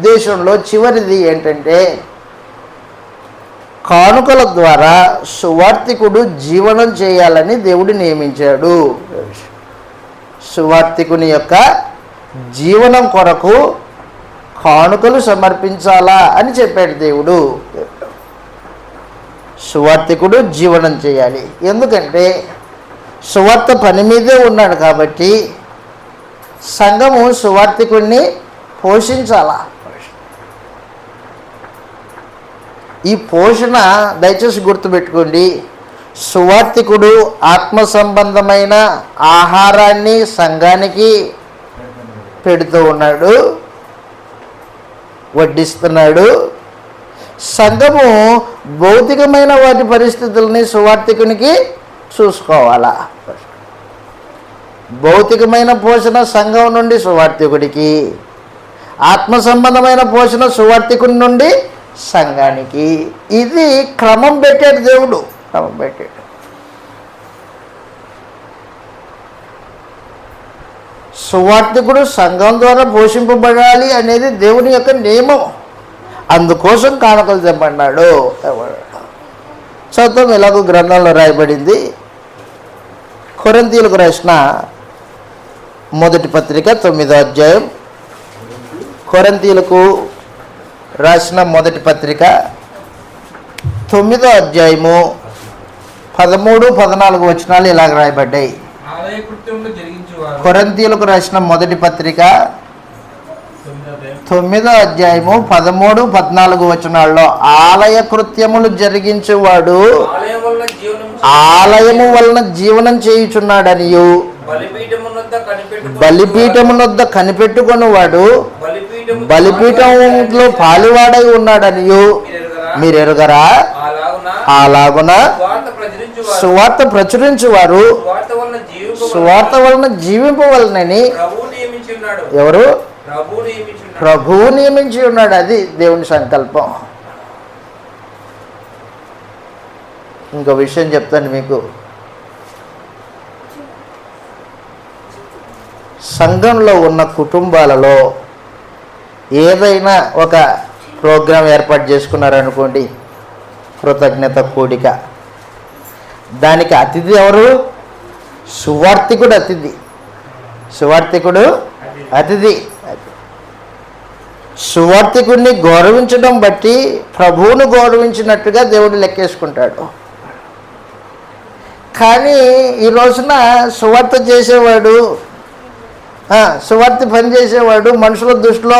ఉద్దేశంలో చివరిది ఏంటంటే, కానుకల ద్వారా సువార్తికుడు జీవనం చేయాలని దేవుడు నియమించాడు. సువార్తికుని యొక్క జీవనం కొరకు కానుకలు సమర్పించాలా అని చెప్పాడు దేవుడు. సువార్తికుడు జీవనం చేయాలి. ఎందుకంటే సువార్త పని మీదే ఉన్నాడు కాబట్టి సంఘము సువార్తికుడిని పోషించాలా. ఈ పోషణ దయచేసి గుర్తుపెట్టుకోండి. సువార్తికుడు ఆత్మ సంబంధమైన ఆహారాన్ని సంఘానికి పెడుతూ ఉన్నాడు, వడ్డిస్తున్నాడు. సంఘము భౌతికమైన వాటి పరిస్థితులని సువార్తికునికి చూసుకోవాలా. భౌతికమైన పోషణ సంఘం నుండి సువార్తికుడికి, ఆత్మ సంబంధమైన పోషణ సువార్తికుడి నుండి సంఘానికి. ఇది క్రమం పెట్టాడు దేవుడు, క్రమం పెట్టాడు. సువార్తికుడు సంఘం ద్వారా పోషింపబడాలి అనేది దేవుని యొక్క నియమం. అందుకోసం కానుకలు తెమ్మన్నాడు. చదువు ఎలాగో గ్రంథంలో రాయబడింది. కొరింథీయులకు రాసిన మొదటి పత్రిక 9వ అధ్యాయం. కొరింథీయులకు రాసిన మొదటి పత్రిక 9వ అధ్యాయము 13, 14 వచనాలు ఇలాగ రాయబడ్డాయి. కొరింథీయులకు రాసిన మొదటి పత్రిక 9వ అధ్యాయము 13, 14 వచనాల్లో ఆలయ కృత్యములు జరిగించేవాడు ఆలయము వలన జీవనం చేయుచున్నాడనియు, బలిపీఠమునొద్ద కనిపెట్టుకొని వాడు బలిపీఠంలో పాలువాడై ఉన్నాడనియు మీరు ఎరుగరా? అలాగున సువార్త ప్రచురించువారు సువార్త వలన జీవింపవలనని ఎవరు? ప్రభువు నియమించి ఉన్నాడు. అది దేవుని సంకల్పం. ఇంకో విషయం చెప్తాను మీకు. సంఘంలో ఉన్న కుటుంబాలలో ఏదైనా ఒక ప్రోగ్రాం ఏర్పాటు చేసుకున్నారనుకోండి, కృతజ్ఞత కూడిక, దానికి అతిథి ఎవరు? సువార్తికుడు అతిథి. సువార్తికుడు అతిథి. సువార్తికుడిని గౌరవించడం బట్టి ప్రభువును గౌరవించినట్టుగా దేవుడు లెక్కేసుకుంటాడు. కానీ ఈ రోజున సువార్త చేసేవాడు, సువార్త పని చేసేవాడు మనుషుల దృష్టిలో